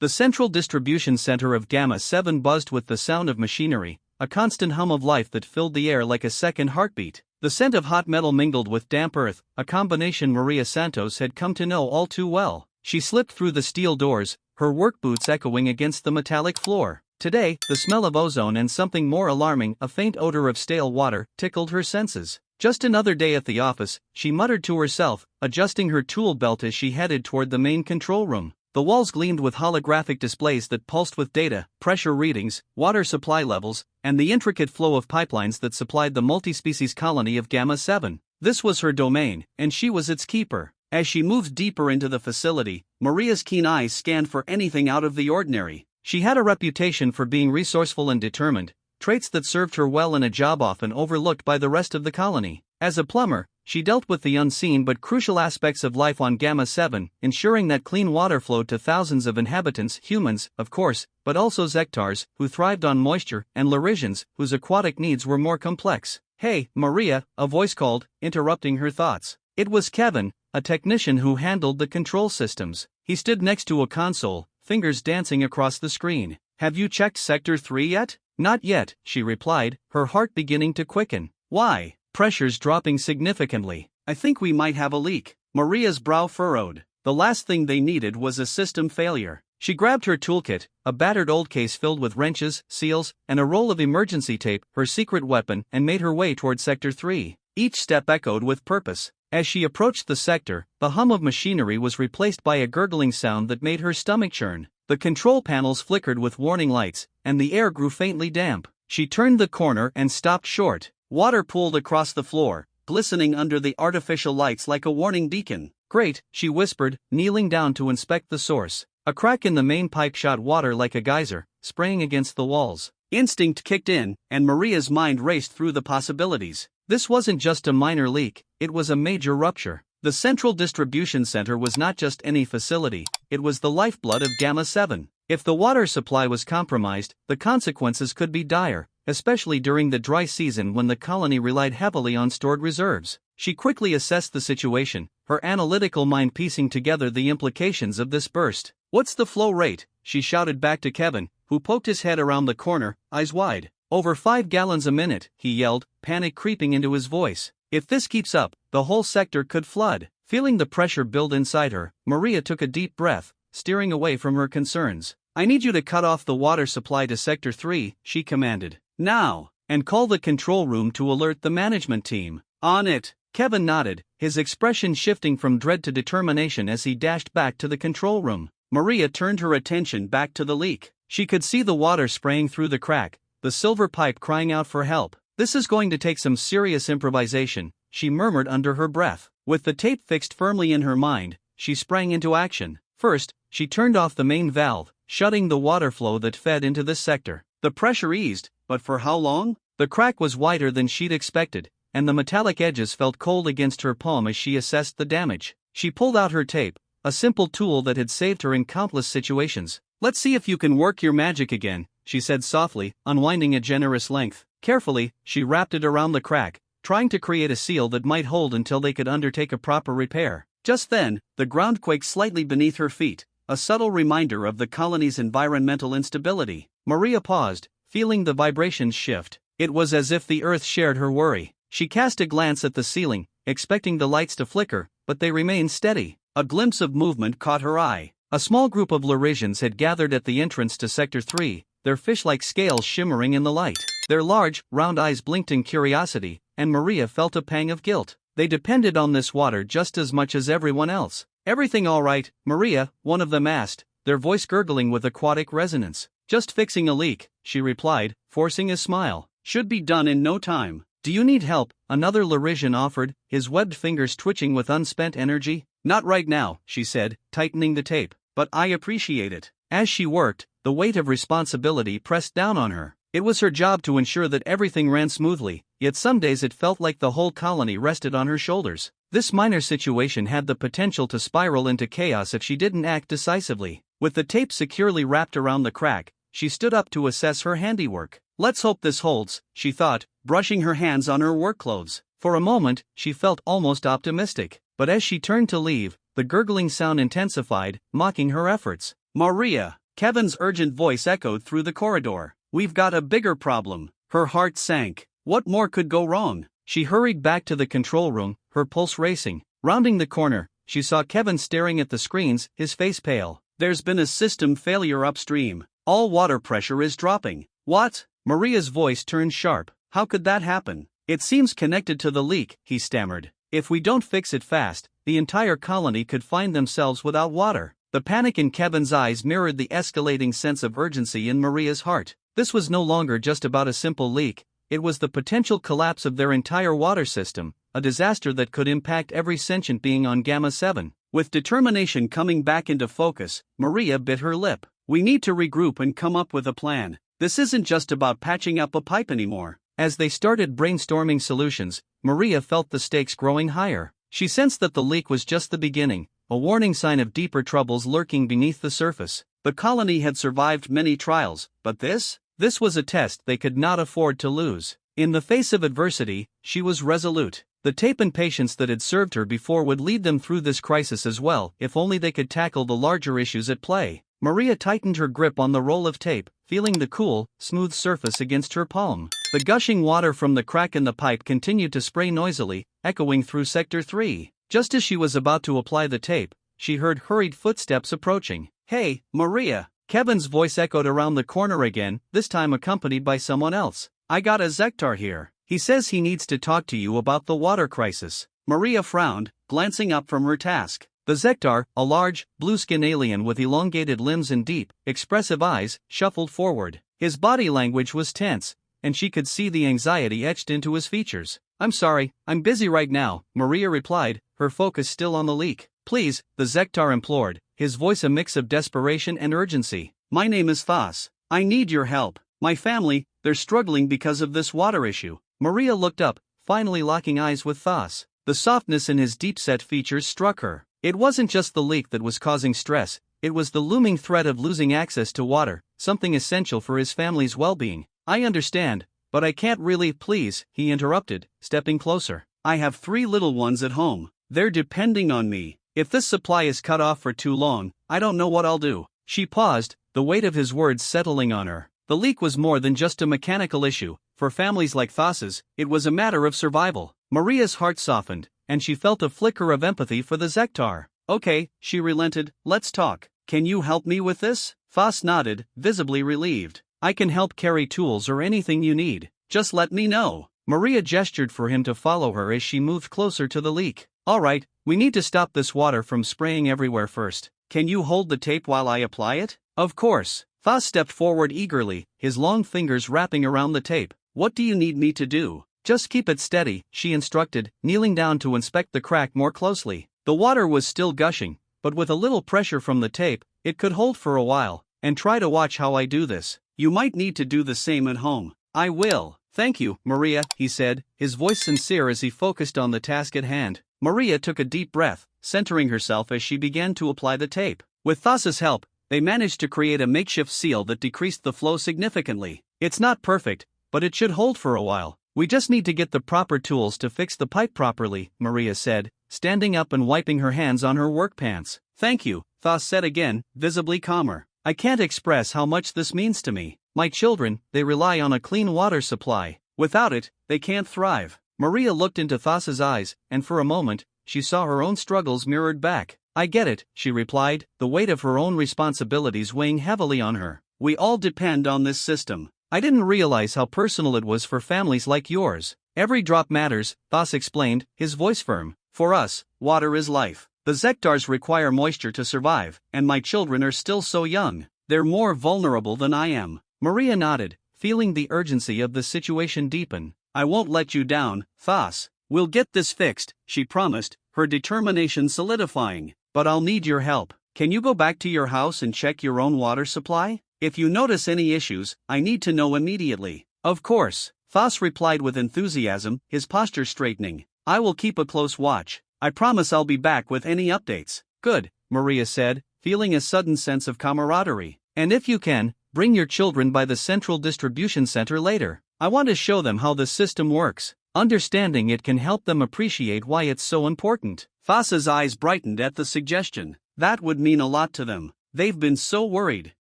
The central distribution center of Gamma-7 buzzed with the sound of machinery, a constant hum of life that filled the air like a second heartbeat. The scent of hot metal mingled with damp earth, a combination Maria Santos had come to know all too well. She slipped through the steel doors, her work boots echoing against the metallic floor. Today, the smell of ozone and something more alarming, a faint odor of stale water, tickled her senses. Just another day at the office, she muttered to herself, adjusting her tool belt as she headed toward the main control room. The walls gleamed with holographic displays that pulsed with data, pressure readings, water supply levels, and the intricate flow of pipelines that supplied the multi-species colony of Gamma-7. This was her domain, and she was its keeper. As she moved deeper into the facility, Maria's keen eyes scanned for anything out of the ordinary. She had a reputation for being resourceful and determined, traits that served her well in a job often overlooked by the rest of the colony. As a plumber, she dealt with the unseen but crucial aspects of life on Gamma-7, ensuring that clean water flowed to thousands of inhabitants, humans, of course, but also Zektars, who thrived on moisture, and Larisians, whose aquatic needs were more complex. "Hey, Maria," a voice called, interrupting her thoughts. It was Kevin, a technician who handled the control systems. He stood next to a console, fingers dancing across the screen. "Have you checked Sector 3 yet?" "Not yet," she replied, her heart beginning to quicken. "Why?" "Pressure's dropping significantly. I think we might have a leak." Maria's brow furrowed. The last thing they needed was a system failure. She grabbed her toolkit, a battered old case filled with wrenches, seals, and a roll of emergency tape, her secret weapon, and made her way toward Sector 3. Each step echoed with purpose. As she approached the sector, the hum of machinery was replaced by a gurgling sound that made her stomach churn. The control panels flickered with warning lights, and the air grew faintly damp. She turned the corner and stopped short. Water pooled across the floor, glistening under the artificial lights like a warning beacon. "Great," she whispered, kneeling down to inspect the source. A crack in the main pipe shot water like a geyser, spraying against the walls. Instinct kicked in, and Maria's mind raced through the possibilities. This wasn't just a minor leak, it was a major rupture. The central distribution center was not just any facility, it was the lifeblood of Gamma-7. If the water supply was compromised, the consequences could be dire, especially during the dry season when the colony relied heavily on stored reserves. She quickly assessed the situation, her analytical mind piecing together the implications of this burst. "What's the flow rate?" she shouted back to Kevin, who poked his head around the corner, eyes wide. "Over 5 gallons a minute," he yelled, panic creeping into his voice. "If this keeps up, the whole sector could flood." Feeling the pressure build inside her, Maria took a deep breath, steering away from her concerns. "I need you to cut off the water supply to Sector 3, she commanded. "Now! And call the control room to alert the management team." "On it." Kevin nodded, his expression shifting from dread to determination as he dashed back to the control room. Maria turned her attention back to the leak. She could see the water spraying through the crack, the silver pipe crying out for help. "This is going to take some serious improvisation," she murmured under her breath. With the tape fixed firmly in her mind, she sprang into action. First, she turned off the main valve, shutting the water flow that fed into this sector. The pressure eased, but for how long? The crack was wider than she'd expected, and the metallic edges felt cold against her palm as she assessed the damage. She pulled out her tape, a simple tool that had saved her in countless situations. "Let's see if you can work your magic again," she said softly, unwinding a generous length. Carefully, she wrapped it around the crack, trying to create a seal that might hold until they could undertake a proper repair. Just then, the ground quaked slightly beneath her feet, a subtle reminder of the colony's environmental instability. Maria paused, feeling the vibrations shift. It was as if the earth shared her worry. She cast a glance at the ceiling, expecting the lights to flicker, but they remained steady. A glimpse of movement caught her eye. A small group of Larisians had gathered at the entrance to Sector 3, their fish-like scales shimmering in the light. Their large, round eyes blinked in curiosity, and Maria felt a pang of guilt. They depended on this water just as much as everyone else. "Everything all right, Maria?" one of them asked, their voice gurgling with aquatic resonance. "Just fixing a leak," she replied, forcing a smile. "Should be done in no time." "Do you need help?" another Larisian offered, his webbed fingers twitching with unspent energy. "Not right now," she said, tightening the tape, "but I appreciate it." As she worked, the weight of responsibility pressed down on her. It was her job to ensure that everything ran smoothly, yet some days it felt like the whole colony rested on her shoulders. This minor situation had the potential to spiral into chaos if she didn't act decisively. With the tape securely wrapped around the crack, she stood up to assess her handiwork. "Let's hope this holds," she thought, brushing her hands on her work clothes. For a moment, she felt almost optimistic, but as she turned to leave, the gurgling sound intensified, mocking her efforts. "Maria!" Kevin's urgent voice echoed through the corridor. "We've got a bigger problem." Her heart sank. What more could go wrong? She hurried back to the control room, her pulse racing. Rounding the corner, she saw Kevin staring at the screens, his face pale. "There's been a system failure upstream. All water pressure is dropping." "What?" Maria's voice turned sharp. "How could that happen?" "It seems connected to the leak," he stammered. "If we don't fix it fast, the entire colony could find themselves without water." The panic in Kevin's eyes mirrored the escalating sense of urgency in Maria's heart. This was no longer just about a simple leak, it was the potential collapse of their entire water system, a disaster that could impact every sentient being on Gamma 7. With determination coming back into focus, Maria bit her lip. "We need to regroup and come up with a plan. This isn't just about patching up a pipe anymore." As they started brainstorming solutions, Maria felt the stakes growing higher. She sensed that the leak was just the beginning, a warning sign of deeper troubles lurking beneath the surface. The colony had survived many trials, but this was a test they could not afford to lose. In the face of adversity, she was resolute. The tape and patience that had served her before would lead them through this crisis as well, if only they could tackle the larger issues at play. Maria tightened her grip on the roll of tape, feeling the cool, smooth surface against her palm. The gushing water from the crack in the pipe continued to spray noisily, echoing through Sector 3. Just as she was about to apply the tape, she heard hurried footsteps approaching. "Hey, Maria!" Kevin's voice echoed around the corner again, this time accompanied by someone else. "I got a Zektar here. He says he needs to talk to you about the water crisis." Maria frowned, glancing up from her task. The Zektar, a large, blue-skinned alien with elongated limbs and deep, expressive eyes, shuffled forward. His body language was tense, and she could see the anxiety etched into his features. "I'm sorry, I'm busy right now," Maria replied, her focus still on the leak. "Please," the Zektar implored, his voice a mix of desperation and urgency. "My name is Thas. I need your help. My family, they're struggling because of this water issue." Maria looked up, finally locking eyes with Thas. The softness in his deep-set features struck her. It wasn't just the leak that was causing stress, it was the looming threat of losing access to water, something essential for his family's well-being. "I understand, but I can't really." "Please," he interrupted, stepping closer. "I have 3 little ones at home. They're depending on me. If this supply is cut off for too long, I don't know what I'll do." She paused, the weight of his words settling on her. The leak was more than just a mechanical issue. For families like Thas's, it was a matter of survival. Maria's heart softened, and she felt a flicker of empathy for the Zektar. "Okay," she relented, "let's talk. Can you help me with this?" Thas nodded, visibly relieved. "I can help carry tools or anything you need. Just let me know." Maria gestured for him to follow her as she moved closer to the leak. "All right, we need to stop this water from spraying everywhere first. Can you hold the tape while I apply it?" "Of course." Thas stepped forward eagerly, his long fingers wrapping around the tape. "What do you need me to do?" "Just keep it steady," she instructed, kneeling down to inspect the crack more closely. The water was still gushing, but with a little pressure from the tape, it could hold for a while. "And try to watch how I do this. You might need to do the same at home." "I will. Thank you, Maria," he said, his voice sincere as he focused on the task at hand. Maria took a deep breath, centering herself as she began to apply the tape. With Thas's help, they managed to create a makeshift seal that decreased the flow significantly. "It's not perfect, but it should hold for a while. We just need to get the proper tools to fix the pipe properly," Maria said, standing up and wiping her hands on her work pants. "Thank you," Thas said again, visibly calmer. "I can't express how much this means to me. My children, they rely on a clean water supply. Without it, they can't thrive." Maria looked into Thas's eyes, and for a moment, she saw her own struggles mirrored back. "I get it," she replied, the weight of her own responsibilities weighing heavily on her. "We all depend on this system. I didn't realize how personal it was for families like yours." "Every drop matters," Thas explained, his voice firm. "For us, water is life. The Zektars require moisture to survive, and my children are still so young. They're more vulnerable than I am." Maria nodded, feeling the urgency of the situation deepen. "I won't let you down, Thas. We'll get this fixed," she promised, her determination solidifying. "But I'll need your help. Can you go back to your house and check your own water supply? If you notice any issues, I need to know immediately." "Of course," Thas replied with enthusiasm, his posture straightening. "I will keep a close watch. I promise I'll be back with any updates." "Good," Maria said, feeling a sudden sense of camaraderie. "And if you can, bring your children by the central distribution center later. I want to show them how the system works. Understanding it can help them appreciate why it's so important." Thas's eyes brightened at the suggestion. That would mean a lot to them. They've been so worried.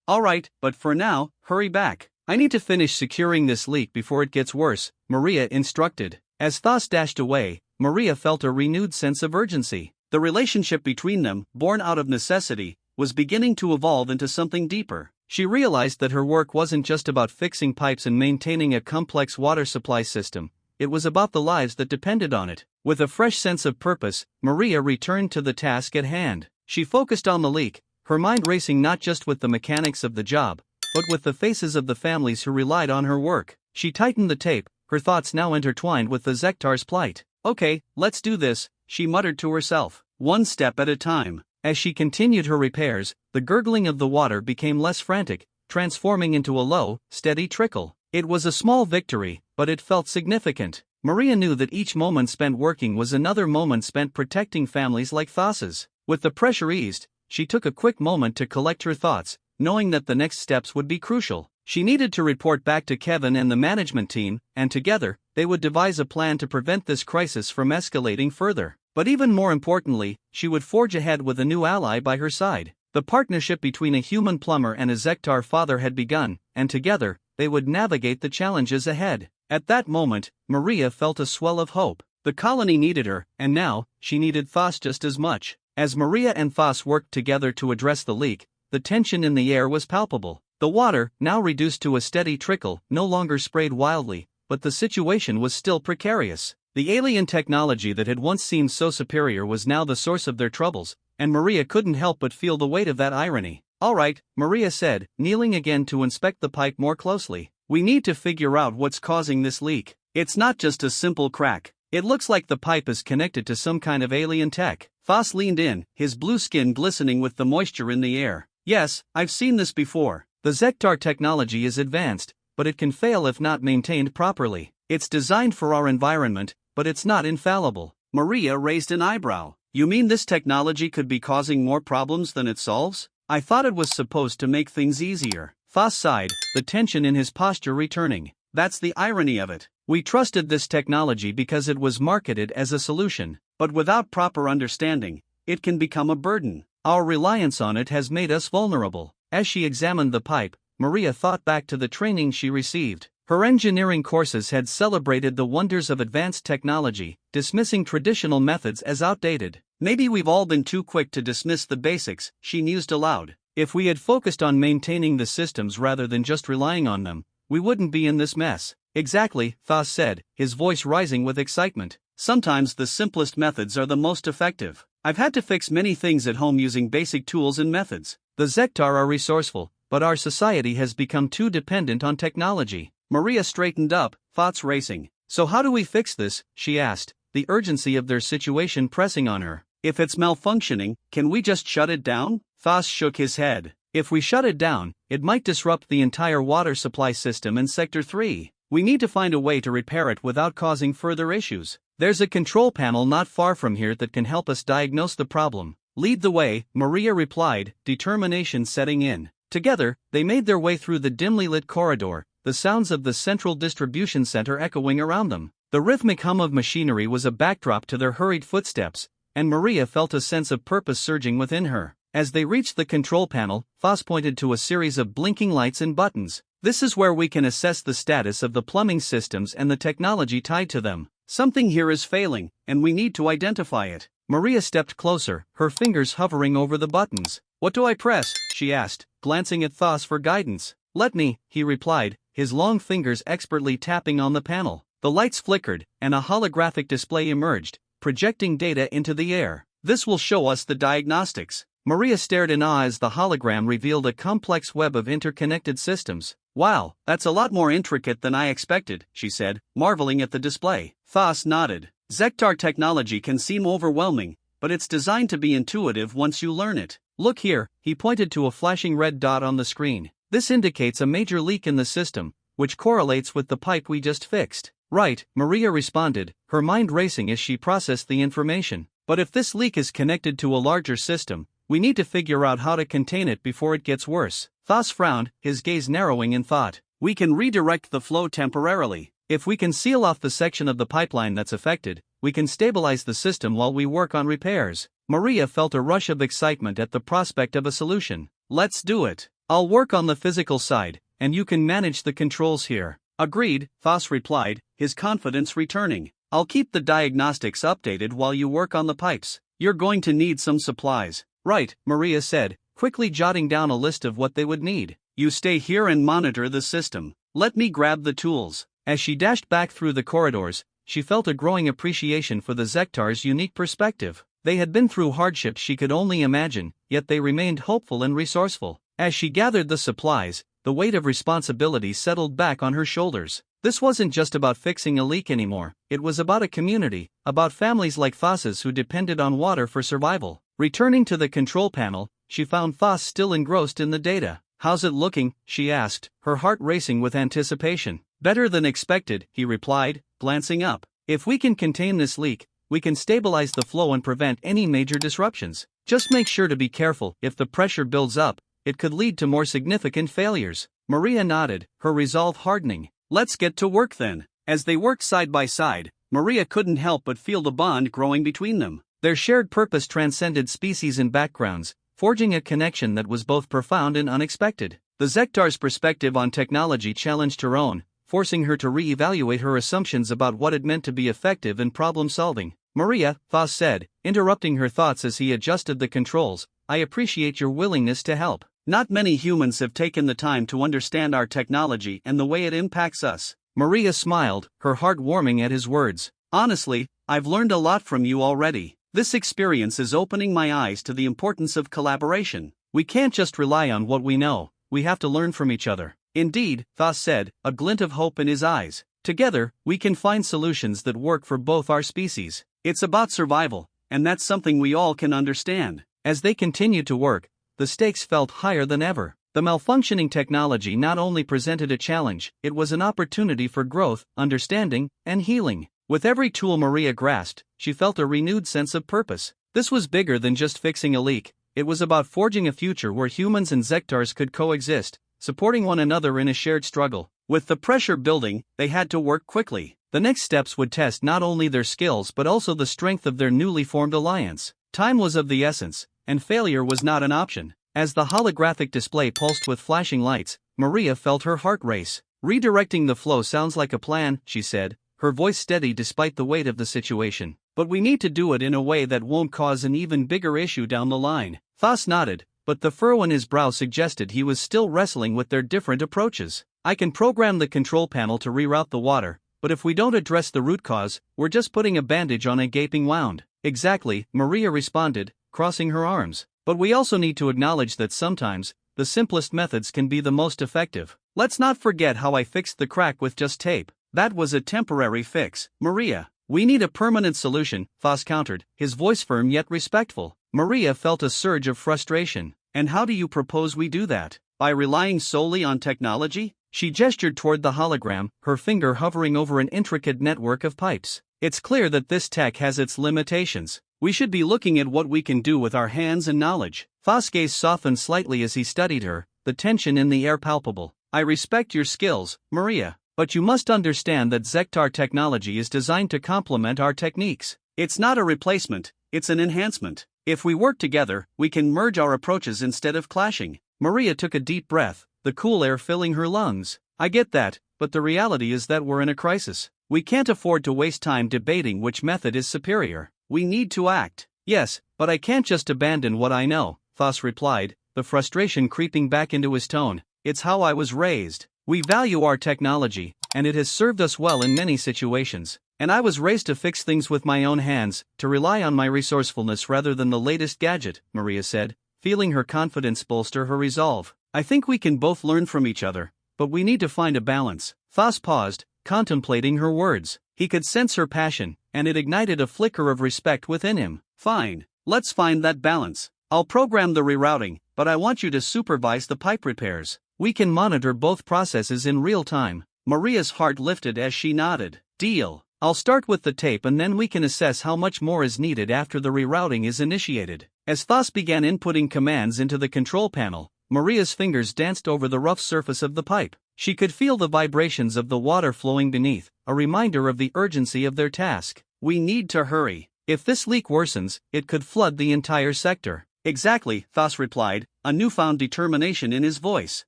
Alright, but for now, hurry back. I need to finish securing this leak before it gets worse, Maria instructed. As Thas dashed away, Maria felt a renewed sense of urgency. The relationship between them, born out of necessity, was beginning to evolve into something deeper. She realized that her work wasn't just about fixing pipes and maintaining a complex water supply system, it was about the lives that depended on it. With a fresh sense of purpose, Maria returned to the task at hand. She focused on the leak, her mind racing not just with the mechanics of the job, but with the faces of the families who relied on her work. She tightened the tape, her thoughts now intertwined with the Zektar's plight. Okay, let's do this, she muttered to herself, one step at a time. As she continued her repairs, the gurgling of the water became less frantic, transforming into a low, steady trickle. It was a small victory, but it felt significant. Maria knew that each moment spent working was another moment spent protecting families like Thas's. With the pressure eased, she took a quick moment to collect her thoughts, knowing that the next steps would be crucial. She needed to report back to Kevin and the management team, and together, they would devise a plan to prevent this crisis from escalating further. But even more importantly, she would forge ahead with a new ally by her side. The partnership between a human plumber and a Zektar father had begun, and together, they would navigate the challenges ahead. At that moment, Maria felt a swell of hope. The colony needed her, and now, she needed Thas just as much. As Maria and Thas worked together to address the leak, the tension in the air was palpable. The water, now reduced to a steady trickle, no longer sprayed wildly, but the situation was still precarious. The alien technology that had once seemed so superior was now the source of their troubles, and Maria couldn't help but feel the weight of that irony. Alright, Maria said, kneeling again to inspect the pipe more closely. We need to figure out what's causing this leak. It's not just a simple crack. It looks like the pipe is connected to some kind of alien tech. Thas leaned in, his blue skin glistening with the moisture in the air. Yes, I've seen this before. The Zektar technology is advanced, but it can fail if not maintained properly. It's designed for our environment, but it's not infallible. Maria raised an eyebrow. You mean this technology could be causing more problems than it solves? I thought it was supposed to make things easier. Thas sighed, the tension in his posture returning. That's the irony of it. We trusted this technology because it was marketed as a solution, but without proper understanding, it can become a burden. Our reliance on it has made us vulnerable. As she examined the pipe, Maria thought back to the training she received. Her engineering courses had celebrated the wonders of advanced technology, dismissing traditional methods as outdated. Maybe we've all been too quick to dismiss the basics, she mused aloud. If we had focused on maintaining the systems rather than just relying on them, we wouldn't be in this mess. Exactly, Thas said, his voice rising with excitement. Sometimes the simplest methods are the most effective. I've had to fix many things at home using basic tools and methods. The Zektar are resourceful, but our society has become too dependent on technology. Maria straightened up, thoughts racing. So how do we fix this, she asked, the urgency of their situation pressing on her. If it's malfunctioning, can we just shut it down? Thas shook his head. If we shut it down, it might disrupt the entire water supply system in Sector 3. We need to find a way to repair it without causing further issues. There's a control panel not far from here that can help us diagnose the problem. Lead the way, Maria replied, determination setting in. Together, they made their way through the dimly lit corridor, the sounds of the central distribution center echoing around them. The rhythmic hum of machinery was a backdrop to their hurried footsteps, and Maria felt a sense of purpose surging within her. As they reached the control panel, Thas pointed to a series of blinking lights and buttons. This is where we can assess the status of the plumbing systems and the technology tied to them. Something here is failing, and we need to identify it. Maria stepped closer, her fingers hovering over the buttons. What do I press? She asked, glancing at Thas for guidance. Let me, he replied, his long fingers expertly tapping on the panel. The lights flickered, and a holographic display emerged, projecting data into the air. This will show us the diagnostics. Maria stared in awe as the hologram revealed a complex web of interconnected systems. Wow, that's a lot more intricate than I expected, she said, marveling at the display. Thas nodded. Zektar technology can seem overwhelming, but it's designed to be intuitive once you learn it. Look here, he pointed to a flashing red dot on the screen. This indicates a major leak in the system, which correlates with the pipe we just fixed. Right, Maria responded, her mind racing as she processed the information. But if this leak is connected to a larger system, we need to figure out how to contain it before it gets worse. Thas frowned, his gaze narrowing in thought. We can redirect the flow temporarily. If we can seal off the section of the pipeline that's affected, we can stabilize the system while we work on repairs. Maria felt a rush of excitement at the prospect of a solution. Let's do it. I'll work on the physical side, and you can manage the controls here. Agreed, Thos replied, his confidence returning. I'll keep the diagnostics updated while you work on the pipes. You're going to need some supplies. Right, Maria said, quickly jotting down a list of what they would need. You stay here and monitor the system. Let me grab the tools. As she dashed back through the corridors, she felt a growing appreciation for the Zektar's unique perspective. They had been through hardships she could only imagine, yet they remained hopeful and resourceful. As she gathered the supplies, the weight of responsibility settled back on her shoulders. This wasn't just about fixing a leak anymore, it was about a community, about families like Thos's who depended on water for survival. Returning to the control panel, she found Thos still engrossed in the data. How's it looking? She asked, her heart racing with anticipation. Better than expected, he replied, glancing up. If we can contain this leak, we can stabilize the flow and prevent any major disruptions. Just make sure to be careful. If the pressure builds up, it could lead to more significant failures. Maria nodded, her resolve hardening. Let's get to work then. As they worked side by side, Maria couldn't help but feel the bond growing between them. Their shared purpose transcended species and backgrounds, forging a connection that was both profound and unexpected. The Zektar's perspective on technology challenged her own, forcing her to re-evaluate her assumptions about what it meant to be effective in problem-solving. Maria, Thos said, interrupting her thoughts as he adjusted the controls, I appreciate your willingness to help. Not many humans have taken the time to understand our technology and the way it impacts us. Maria smiled, her heart warming at his words. Honestly, I've learned a lot from you already. This experience is opening my eyes to the importance of collaboration. We can't just rely on what we know, we have to learn from each other. Indeed, Thos said, a glint of hope in his eyes. Together, we can find solutions that work for both our species. It's about survival, and that's something we all can understand. As they continued to work, the stakes felt higher than ever. The malfunctioning technology not only presented a challenge, it was an opportunity for growth, understanding, and healing. With every tool Maria grasped, she felt a renewed sense of purpose. This was bigger than just fixing a leak. It was about forging a future where humans and Zektars could coexist, supporting one another in a shared struggle. With the pressure building, they had to work quickly. The next steps would test not only their skills but also the strength of their newly formed alliance. Time was of the essence, and failure was not an option. As the holographic display pulsed with flashing lights, Maria felt her heart race. Redirecting the flow sounds like a plan, she said, her voice steady despite the weight of the situation. But we need to do it in a way that won't cause an even bigger issue down the line. Thos nodded, but the furrow in his brow suggested he was still wrestling with their different approaches. I can program the control panel to reroute the water, but if we don't address the root cause, we're just putting a bandage on a gaping wound. Exactly, Maria responded, crossing her arms. But we also need to acknowledge that sometimes, the simplest methods can be the most effective. Let's not forget how I fixed the crack with just tape. That was a temporary fix, Maria. We need a permanent solution, Thos countered, his voice firm yet respectful. Maria felt a surge of frustration. And how do you propose we do that? By relying solely on technology? She gestured toward the hologram, her finger hovering over an intricate network of pipes. It's clear that this tech has its limitations. We should be looking at what we can do with our hands and knowledge. Thos' gaze softened slightly as he studied her, the tension in the air palpable. I respect your skills, Maria, but you must understand that Zektar technology is designed to complement our techniques. It's not a replacement, it's an enhancement. If we work together, we can merge our approaches instead of clashing. Maria took a deep breath, the cool air filling her lungs. I get that, but the reality is that we're in a crisis. We can't afford to waste time debating which method is superior. We need to act. Yes, but I can't just abandon what I know, Thos replied, the frustration creeping back into his tone. It's how I was raised. We value our technology, and it has served us well in many situations. And I was raised to fix things with my own hands, to rely on my resourcefulness rather than the latest gadget, Maria said, feeling her confidence bolster her resolve. I think we can both learn from each other, but we need to find a balance. Thos paused, contemplating her words. He could sense her passion, and it ignited a flicker of respect within him. Fine, let's find that balance. I'll program the rerouting, but I want you to supervise the pipe repairs. We can monitor both processes in real time. Maria's heart lifted as she nodded. Deal. I'll start with the tape and then we can assess how much more is needed after the rerouting is initiated. As Thos began inputting commands into the control panel, Maria's fingers danced over the rough surface of the pipe. She could feel the vibrations of the water flowing beneath, a reminder of the urgency of their task. We need to hurry. If this leak worsens, it could flood the entire sector. Exactly, Thos replied, a newfound determination in his voice.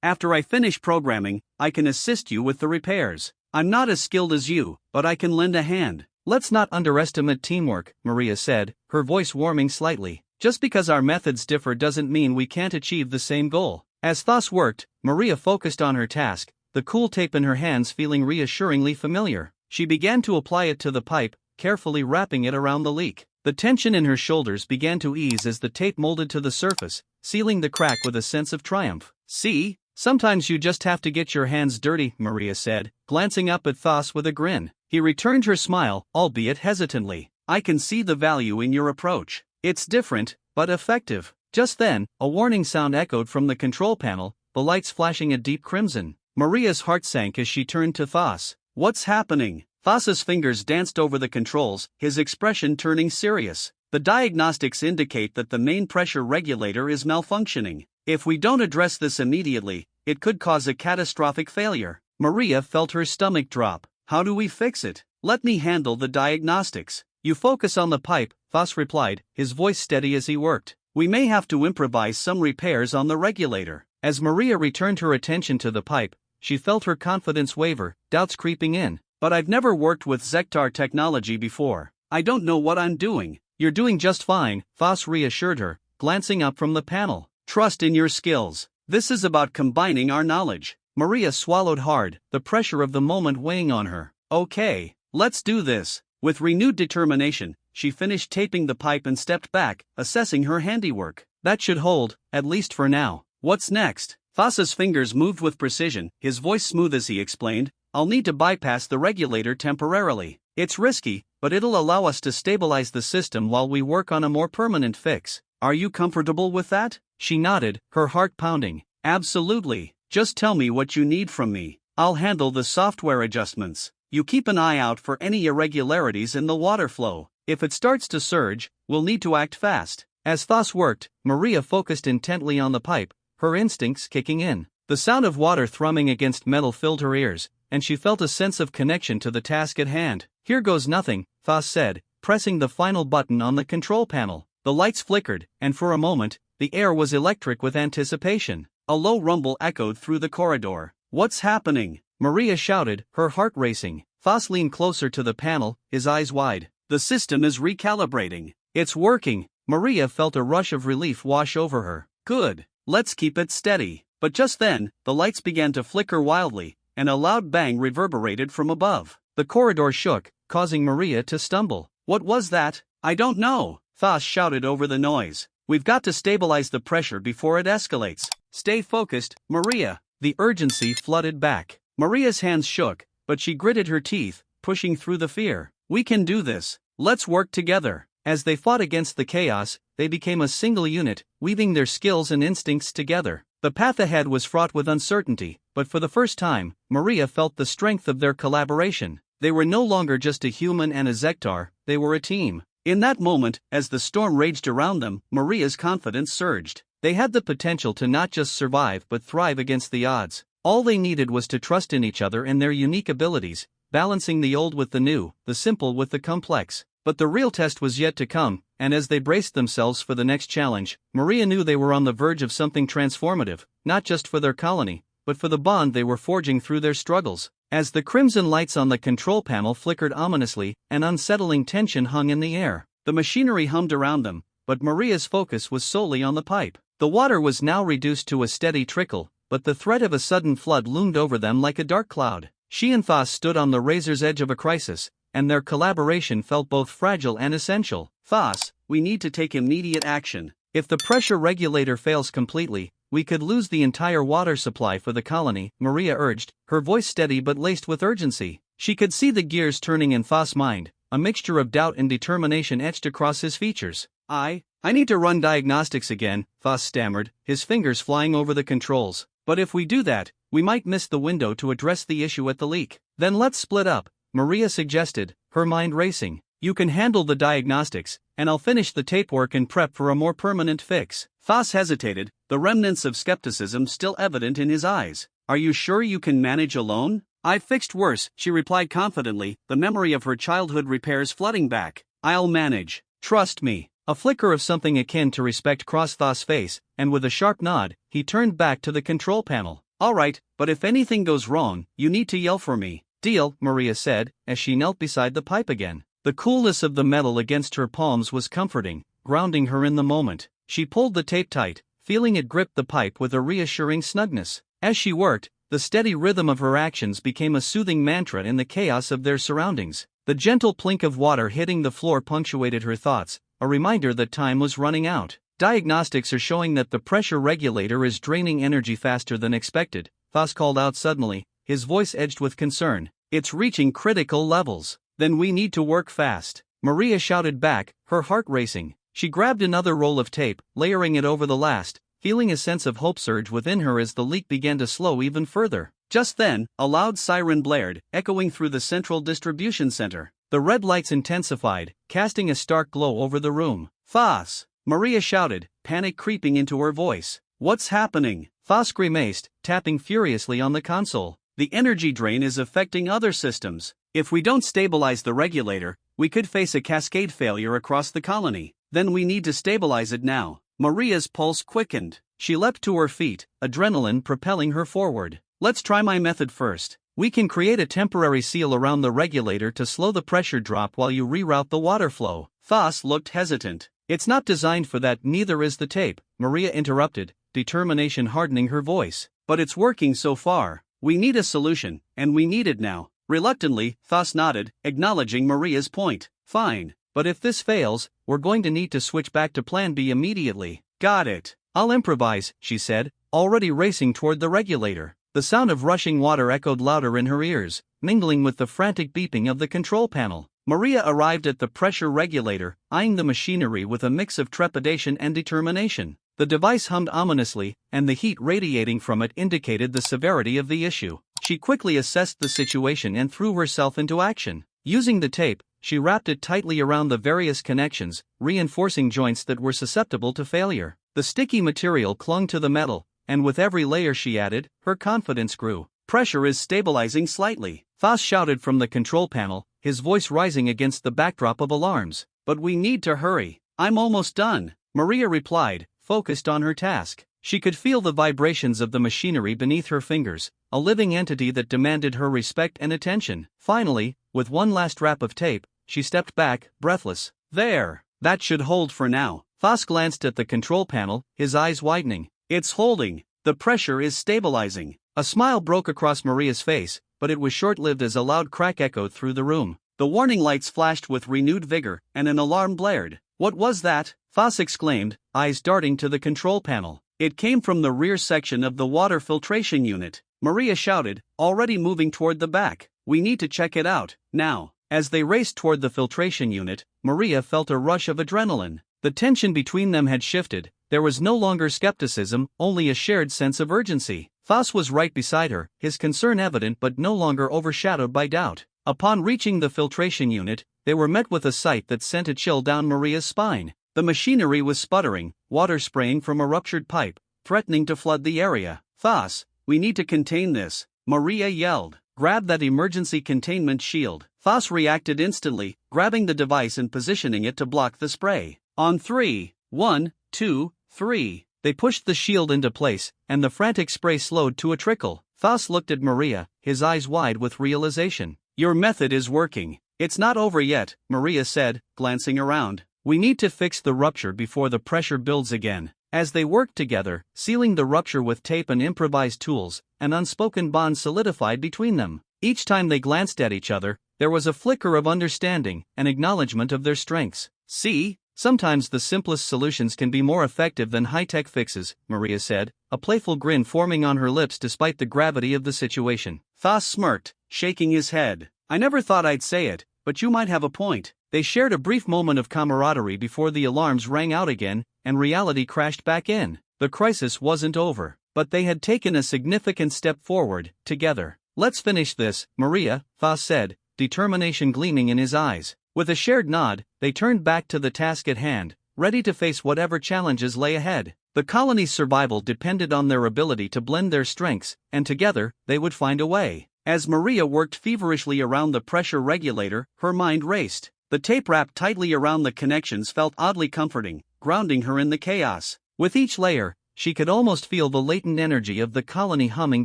"After I finish programming, I can assist you with the repairs. I'm not as skilled as you, but I can lend a hand." "Let's not underestimate teamwork," Maria said, her voice warming slightly. "Just because our methods differ doesn't mean we can't achieve the same goal." As Thos worked, Maria focused on her task, the cool tape in her hands feeling reassuringly familiar. She began to apply it to the pipe, carefully wrapping it around the leak. The tension in her shoulders began to ease as the tape molded to the surface, sealing the crack with a sense of triumph. "See? Sometimes you just have to get your hands dirty," Maria said, glancing up at Thos with a grin. He returned her smile, albeit hesitantly. "I can see the value in your approach. It's different, but effective." Just then, a warning sound echoed from the control panel, the lights flashing a deep crimson. Maria's heart sank as she turned to Thos. "What's happening?" Thos's fingers danced over the controls, his expression turning serious. "The diagnostics indicate that the main pressure regulator is malfunctioning. If we don't address this immediately, it could cause a catastrophic failure." Maria felt her stomach drop. "How do we fix it?" "Let me handle the diagnostics. You focus on the pipe," Thos replied, his voice steady as he worked. "We may have to improvise some repairs on the regulator." As Maria returned her attention to the pipe, she felt her confidence waver, doubts creeping in. "But I've never worked with Zektar technology before. I don't know what I'm doing." "You're doing just fine," Thos reassured her, glancing up from the panel. "Trust in your skills. This is about combining our knowledge." Maria swallowed hard, the pressure of the moment weighing on her. "Okay, let's do this." With renewed determination, she finished taping the pipe and stepped back, assessing her handiwork. "That should hold, at least for now. What's next?" Thos's fingers moved with precision, his voice smooth as he explained. "I'll need to bypass the regulator temporarily. It's risky, but it'll allow us to stabilize the system while we work on a more permanent fix. Are you comfortable with that?" She nodded, her heart pounding. "Absolutely. Just tell me what you need from me. I'll handle the software adjustments. You keep an eye out for any irregularities in the water flow. If it starts to surge, we'll need to act fast." As Thos worked, Maria focused intently on the pipe, her instincts kicking in. The sound of water thrumming against metal filled her ears, and she felt a sense of connection to the task at hand. "Here goes nothing," Thos said, pressing the final button on the control panel. The lights flickered, and for a moment, the air was electric with anticipation. A low rumble echoed through the corridor. "What's happening?" Maria shouted, her heart racing. Thos leaned closer to the panel, his eyes wide. "The system is recalibrating. It's working." Maria felt a rush of relief wash over her. "Good. Let's keep it steady." But just then, the lights began to flicker wildly, and a loud bang reverberated from above. The corridor shook, causing Maria to stumble. "What was that?" "I don't know," Thos shouted over the noise. "We've got to stabilize the pressure before it escalates. Stay focused, Maria." The urgency flooded back. Maria's hands shook, but she gritted her teeth, pushing through the fear. "We can do this. Let's work together." As they fought against the chaos, they became a single unit, weaving their skills and instincts together. The path ahead was fraught with uncertainty, but for the first time, Maria felt the strength of their collaboration. They were no longer just a human and a Zektar, they were a team. In that moment, as the storm raged around them, Maria's confidence surged. They had the potential to not just survive but thrive against the odds. All they needed was to trust in each other and their unique abilities, balancing the old with the new, the simple with the complex. But the real test was yet to come, and as they braced themselves for the next challenge, Maria knew they were on the verge of something transformative, not just for their colony, but for the bond they were forging through their struggles. As the crimson lights on the control panel flickered ominously, an unsettling tension hung in the air. The machinery hummed around them, but Maria's focus was solely on the pipe. The water was now reduced to a steady trickle, but the threat of a sudden flood loomed over them like a dark cloud. She and Thos stood on the razor's edge of a crisis, and their collaboration felt both fragile and essential. "Thos, we need to take immediate action. If the pressure regulator fails completely, we could lose the entire water supply for the colony," Maria urged, her voice steady but laced with urgency. She could see the gears turning in Thos' mind, a mixture of doubt and determination etched across his features. I need to run diagnostics again," Thos stammered, his fingers flying over the controls. "But if we do that, we might miss the window to address the issue at the leak." "Then let's split up," Maria suggested, her mind racing. "You can handle the diagnostics, and I'll finish the tape work and prep for a more permanent fix." Thos hesitated, the remnants of skepticism still evident in his eyes. "Are you sure you can manage alone?" "I've fixed worse," she replied confidently, the memory of her childhood repairs flooding back. "I'll manage. Trust me." A flicker of something akin to respect crossed Thas's face, and with a sharp nod, he turned back to the control panel. "Alright, but if anything goes wrong, you need to yell for me." "Deal," Maria said, as she knelt beside the pipe again. The coolness of the metal against her palms was comforting, grounding her in the moment. She pulled the tape tight, feeling it grip the pipe with a reassuring snugness. As she worked, the steady rhythm of her actions became a soothing mantra in the chaos of their surroundings. The gentle plink of water hitting the floor punctuated her thoughts, a reminder that time was running out. "Diagnostics are showing that the pressure regulator is draining energy faster than expected," Thas called out suddenly, his voice edged with concern. "It's reaching critical levels." "Then we need to work fast," Maria shouted back, her heart racing. She grabbed another roll of tape, layering it over the last, feeling a sense of hope surge within her as the leak began to slow even further. Just then, a loud siren blared, echoing through the central distribution center. The red lights intensified, casting a stark glow over the room. "Thas!" Maria shouted, panic creeping into her voice. "What's happening?" Thas grimaced, tapping furiously on the console. "The energy drain is affecting other systems. If we don't stabilize the regulator, we could face a cascade failure across the colony. Then we need to stabilize it now." Maria's pulse quickened. She leapt to her feet, adrenaline propelling her forward. "Let's try my method first. We can create a temporary seal around the regulator to slow the pressure drop while you reroute the water flow." Thas looked hesitant. "It's not designed for that, neither is the tape," Maria interrupted, determination hardening her voice. "But it's working so far. We need a solution, and we need it now." Reluctantly, Thas nodded, acknowledging Maria's point. "Fine, but if this fails, we're going to need to switch back to Plan B immediately." "Got it. I'll improvise," she said, already racing toward the regulator. The sound of rushing water echoed louder in her ears, mingling with the frantic beeping of the control panel. Maria arrived at the pressure regulator, eyeing the machinery with a mix of trepidation and determination. The device hummed ominously, and the heat radiating from it indicated the severity of the issue. She quickly assessed the situation and threw herself into action. Using the tape, she wrapped it tightly around the various connections, reinforcing joints that were susceptible to failure. The sticky material clung to the metal, and with every layer she added, her confidence grew. "Pressure is stabilizing slightly," Thas shouted from the control panel, his voice rising against the backdrop of alarms. "But we need to hurry." "I'm almost done," Maria replied, focused on her task. She could feel the vibrations of the machinery beneath her fingers, a living entity that demanded her respect and attention. Finally, with one last wrap of tape, she stepped back, breathless. "There! That should hold for now." Thas glanced at the control panel, his eyes widening. "It's holding. The pressure is stabilizing." A smile broke across Maria's face, but it was short-lived as a loud crack echoed through the room. The warning lights flashed with renewed vigor, and an alarm blared. "What was that?" Thas exclaimed, eyes darting to the control panel. "It came from the rear section of the water filtration unit," Maria shouted, already moving toward the back. "We need to check it out, now." As they raced toward the filtration unit, Maria felt a rush of adrenaline. The tension between them had shifted. There was no longer skepticism, only a shared sense of urgency. Thas was right beside her, his concern evident but no longer overshadowed by doubt. Upon reaching the filtration unit, they were met with a sight that sent a chill down Maria's spine. The machinery was sputtering, water spraying from a ruptured pipe, threatening to flood the area. "Thas, we need to contain this," Maria yelled. "Grab that emergency containment shield." Thas reacted instantly, grabbing the device and positioning it to block the spray. "On 3, 1, 2, 3. They pushed the shield into place, and the frantic spray slowed to a trickle. Thas looked at Maria, his eyes wide with realization. "Your method is working." "It's not over yet," Maria said, glancing around. "We need to fix the rupture before the pressure builds again." As they worked together, sealing the rupture with tape and improvised tools, an unspoken bond solidified between them. Each time they glanced at each other, there was a flicker of understanding, an acknowledgement of their strengths. "See? Sometimes the simplest solutions can be more effective than high-tech fixes," Maria said, a playful grin forming on her lips despite the gravity of the situation. Thas smirked, shaking his head. "I never thought I'd say it, but you might have a point." They shared a brief moment of camaraderie before the alarms rang out again, and reality crashed back in. The crisis wasn't over, but they had taken a significant step forward, together. "Let's finish this, Maria," Thas said, determination gleaming in his eyes. With a shared nod, they turned back to the task at hand, ready to face whatever challenges lay ahead. The colony's survival depended on their ability to blend their strengths, and together, they would find a way. As Maria worked feverishly around the pressure regulator, her mind raced. The tape wrapped tightly around the connections felt oddly comforting, grounding her in the chaos. With each layer, she could almost feel the latent energy of the colony humming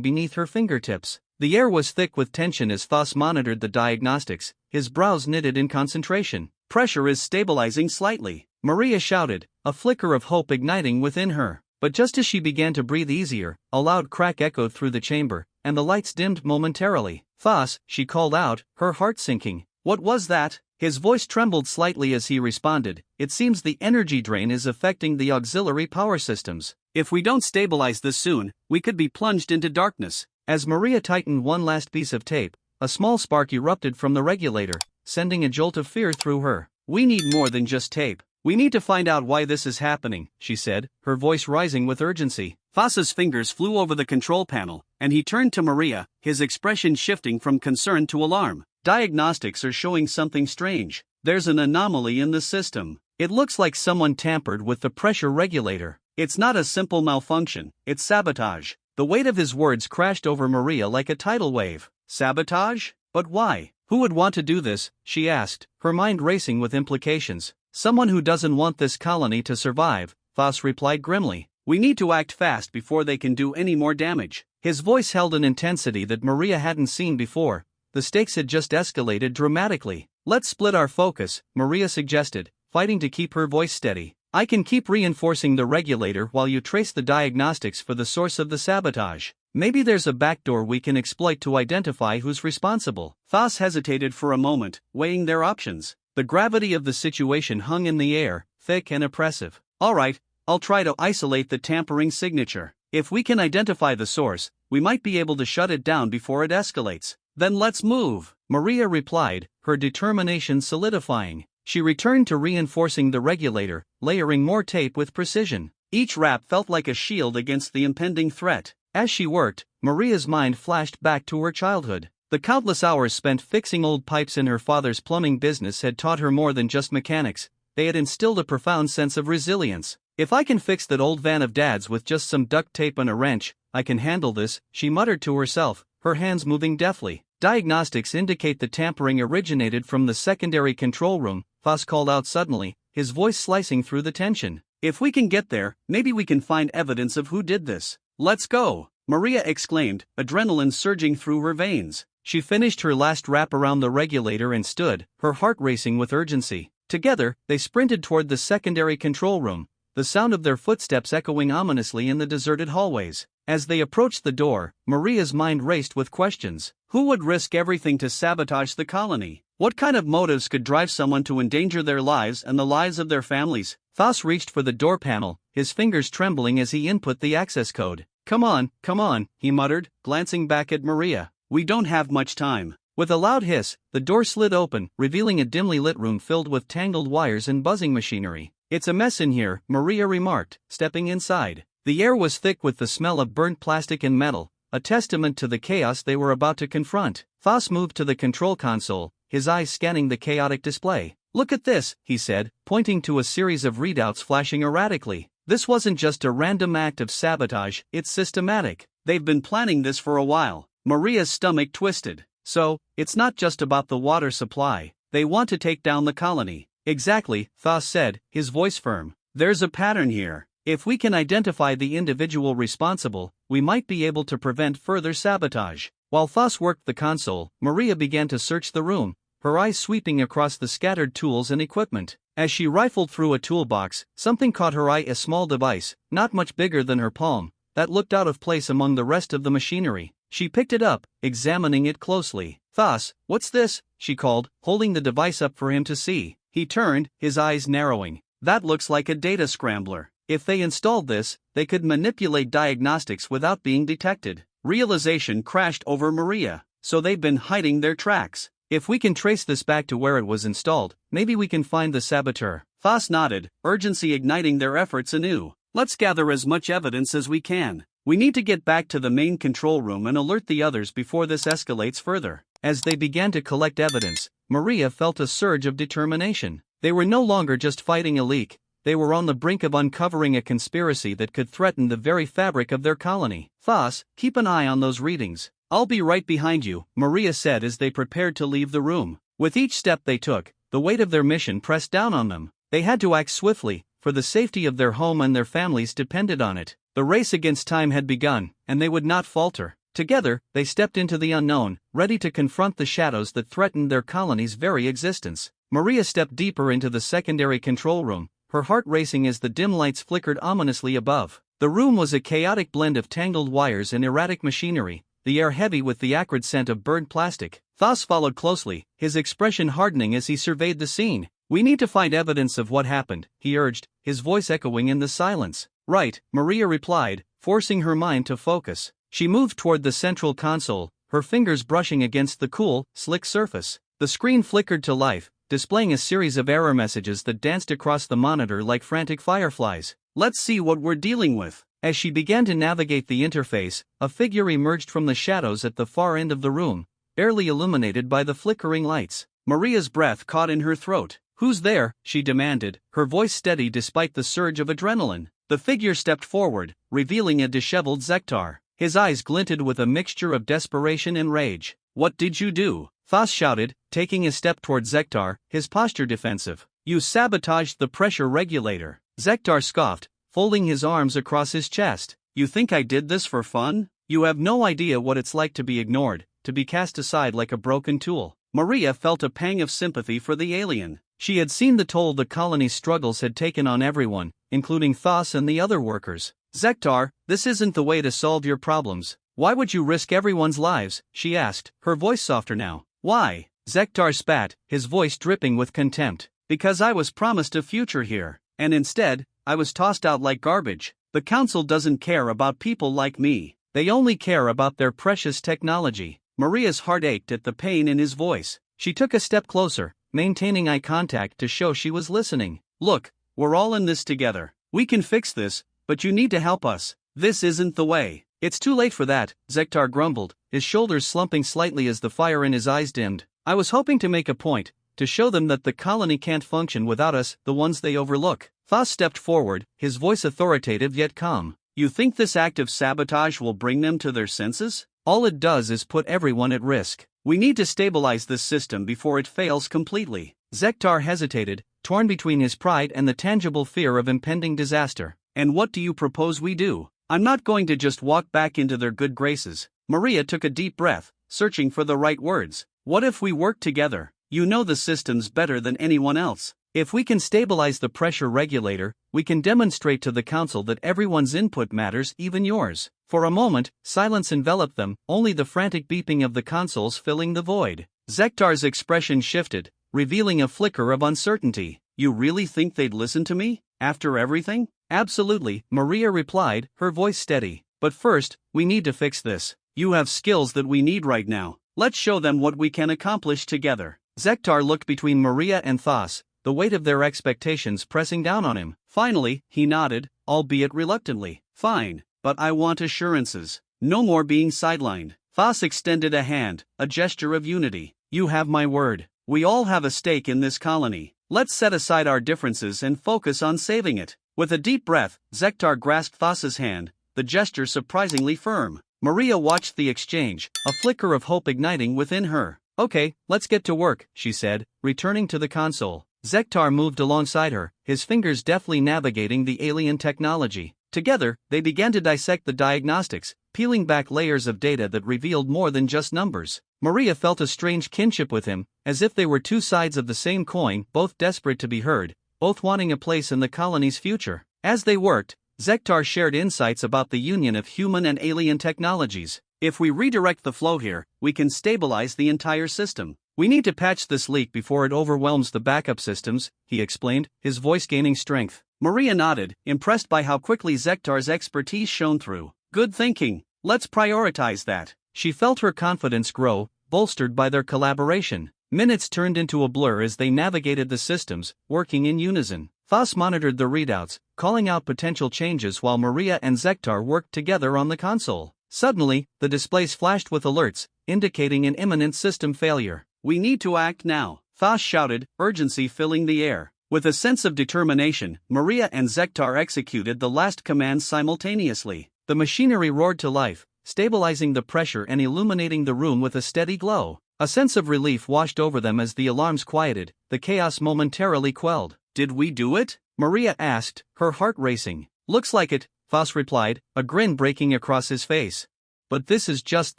beneath her fingertips. The air was thick with tension as Foss monitored the diagnostics, his brows knitted in concentration. "Pressure is stabilizing slightly," Maria shouted, a flicker of hope igniting within her. But just as she began to breathe easier, a loud crack echoed through the chamber, and the lights dimmed momentarily. "Foss," she called out, her heart sinking. "What was that?" His voice trembled slightly as he responded, "It seems the energy drain is affecting the auxiliary power systems. If we don't stabilize this soon, we could be plunged into darkness." As Maria tightened one last piece of tape, a small spark erupted from the regulator, sending a jolt of fear through her. "We need more than just tape. We need to find out why this is happening," she said, her voice rising with urgency. Foss's fingers flew over the control panel, and he turned to Maria, his expression shifting from concern to alarm. "Diagnostics are showing something strange. There's an anomaly in the system. It looks like someone tampered with the pressure regulator. It's not a simple malfunction, it's sabotage." The weight of his words crashed over Maria like a tidal wave. Sabotage? But why? Who would want to do this? She asked, her mind racing with implications. "Someone who doesn't want this colony to survive," Foss replied grimly. "We need to act fast before they can do any more damage." His voice held an intensity that Maria hadn't seen before. The stakes had just escalated dramatically. "Let's split our focus," Maria suggested, fighting to keep her voice steady. "I can keep reinforcing the regulator while you trace the diagnostics for the source of the sabotage. Maybe there's a backdoor we can exploit to identify who's responsible." Foss hesitated for a moment, weighing their options. The gravity of the situation hung in the air, thick and oppressive. "All right, I'll try to isolate the tampering signature. If we can identify the source, we might be able to shut it down before it escalates." "Then let's move," Maria replied, her determination solidifying. She returned to reinforcing the regulator, layering more tape with precision. Each wrap felt like a shield against the impending threat. As she worked, Maria's mind flashed back to her childhood. The countless hours spent fixing old pipes in her father's plumbing business had taught her more than just mechanics. They had instilled a profound sense of resilience. "If I can fix that old van of Dad's with just some duct tape and a wrench, I can handle this," she muttered to herself, her hands moving deftly. "Diagnostics indicate the tampering originated from the secondary control room," Foss called out suddenly, his voice slicing through the tension. "If we can get there, maybe we can find evidence of who did this." "Let's go!" Maria exclaimed, adrenaline surging through her veins. She finished her last wrap around the regulator and stood, her heart racing with urgency. Together, they sprinted toward the secondary control room, the sound of their footsteps echoing ominously in the deserted hallways. As they approached the door, Maria's mind raced with questions. Who would risk everything to sabotage the colony? What kind of motives could drive someone to endanger their lives and the lives of their families? Foss reached for the door panel, his fingers trembling as he input the access code. Come on," he muttered, glancing back at Maria. "We don't have much time." With a loud hiss, the door slid open, revealing a dimly lit room filled with tangled wires and buzzing machinery. "It's a mess in here," Maria remarked, stepping inside. The air was thick with the smell of burnt plastic and metal, a testament to the chaos they were about to confront. Foss moved to the control console, his eyes scanning the chaotic display. "Look at this," he said, pointing to a series of readouts flashing erratically. "This wasn't just a random act of sabotage, it's systematic. They've been planning this for a while." Maria's stomach twisted. "So, it's not just about the water supply. They want to take down the colony." "Exactly," Foss said, his voice firm. "There's a pattern here. If we can identify the individual responsible, we might be able to prevent further sabotage." While Foss worked the console, Maria began to search the room, her eyes sweeping across the scattered tools and equipment. As she rifled through a toolbox, something caught her eye, a small device, not much bigger than her palm, that looked out of place among the rest of the machinery. She picked it up, examining it closely. "Foss, what's this?" she called, holding the device up for him to see. He turned, his eyes narrowing. "That looks like a data scrambler. If they installed this, they could manipulate diagnostics without being detected." Realization crashed over Maria. So they've been hiding their tracks. If we can trace this back to where it was installed, maybe we can find the saboteur. Foss nodded, urgency igniting their efforts anew. "Let's gather as much evidence as we can. We need to get back to the main control room and alert the others before this escalates further." As they began to collect evidence, Maria felt a surge of determination. They were no longer just fighting a leak. They were on the brink of uncovering a conspiracy that could threaten the very fabric of their colony. "Foss, keep an eye on those readings. I'll be right behind you," Maria said as they prepared to leave the room. With each step they took, the weight of their mission pressed down on them. They had to act swiftly, for the safety of their home and their families depended on it. The race against time had begun, and they would not falter. Together, they stepped into the unknown, ready to confront the shadows that threatened their colony's very existence. Maria stepped deeper into the secondary control room, her heart racing as the dim lights flickered ominously above. The room was a chaotic blend of tangled wires and erratic machinery, the air heavy with the acrid scent of burned plastic. Thos followed closely, his expression hardening as he surveyed the scene. "We need to find evidence of what happened," he urged, his voice echoing in the silence. "Right," Maria replied, forcing her mind to focus. She moved toward the central console, her fingers brushing against the cool, slick surface. The screen flickered to life, displaying a series of error messages that danced across the monitor like frantic fireflies. "Let's see what we're dealing with." As she began to navigate the interface, a figure emerged from the shadows at the far end of the room, barely illuminated by the flickering lights. Maria's breath caught in her throat. "Who's there?" she demanded, her voice steady despite the surge of adrenaline. The figure stepped forward, revealing a disheveled Zektar. His eyes glinted with a mixture of desperation and rage. "What did you do?" Thos shouted, taking a step toward Zektar, his posture defensive. "You sabotaged the pressure regulator." Zektar scoffed, folding his arms across his chest. "You think I did this for fun? You have no idea what it's like to be ignored, to be cast aside like a broken tool." Maria felt a pang of sympathy for the alien. She had seen the toll the colony's struggles had taken on everyone, including Thos and the other workers. "Zektar, this isn't the way to solve your problems. Why would you risk everyone's lives?" she asked, her voice softer now. "Why?" Zektar spat, his voice dripping with contempt. "Because I was promised a future here, and instead, I was tossed out like garbage. The Council doesn't care about people like me. They only care about their precious technology." Maria's heart ached at the pain in his voice. She took a step closer, maintaining eye contact to show she was listening. "Look, we're all in this together. We can fix this, but you need to help us. This isn't the way." "It's too late for that," Zektar grumbled, his shoulders slumping slightly as the fire in his eyes dimmed. "I was hoping to make a point, to show them that the colony can't function without us, the ones they overlook." Thos stepped forward, his voice authoritative yet calm. "You think this act of sabotage will bring them to their senses? All it does is put everyone at risk. We need to stabilize this system before it fails completely." Zektar hesitated, torn between his pride and the tangible fear of impending disaster. "And what do you propose we do? I'm not going to just walk back into their good graces." Maria took a deep breath, searching for the right words. "What if we work together? You know the systems better than anyone else. If we can stabilize the pressure regulator, we can demonstrate to the Council that everyone's input matters, even yours." For a moment, silence enveloped them, only the frantic beeping of the consoles filling the void. Zektar's expression shifted, revealing a flicker of uncertainty. "You really think they'd listen to me, after everything?" "Absolutely," Maria replied, her voice steady. "But first, we need to fix this. You have skills that we need right now. Let's show them what we can accomplish together." Zektar looked between Maria and Thos, the weight of their expectations pressing down on him. Finally, he nodded, albeit reluctantly. "Fine, but I want assurances. No more being sidelined." Thos extended a hand, a gesture of unity. "You have my word. We all have a stake in this colony. Let's set aside our differences and focus on saving it." With a deep breath, Zektar grasped Thos's hand, the gesture surprisingly firm. Maria watched the exchange, a flicker of hope igniting within her. "Okay, let's get to work," she said, returning to the console. Zektar moved alongside her, his fingers deftly navigating the alien technology. Together, they began to dissect the diagnostics, peeling back layers of data that revealed more than just numbers. Maria felt a strange kinship with him, as if they were two sides of the same coin, both desperate to be heard, both wanting a place in the colony's future. As they worked, Zektar shared insights about the union of human and alien technologies. "If we redirect the flow here, we can stabilize the entire system. We need to patch this leak before it overwhelms the backup systems," he explained, his voice gaining strength. Maria nodded, impressed by how quickly Zektar's expertise shone through. "Good thinking. Let's prioritize that." She felt her confidence grow, bolstered by their collaboration. Minutes turned into a blur as they navigated the systems, working in unison. Thos monitored the readouts, calling out potential changes while Maria and Zektar worked together on the console. Suddenly, the displays flashed with alerts, indicating an imminent system failure. "We need to act now," Thos shouted, urgency filling the air. With a sense of determination, Maria and Zektar executed the last command simultaneously. The machinery roared to life, stabilizing the pressure and illuminating the room with a steady glow. A sense of relief washed over them as the alarms quieted, the chaos momentarily quelled. "Did we do it?" Maria asked, her heart racing. "Looks like it," Foss replied, a grin breaking across his face. "But this is just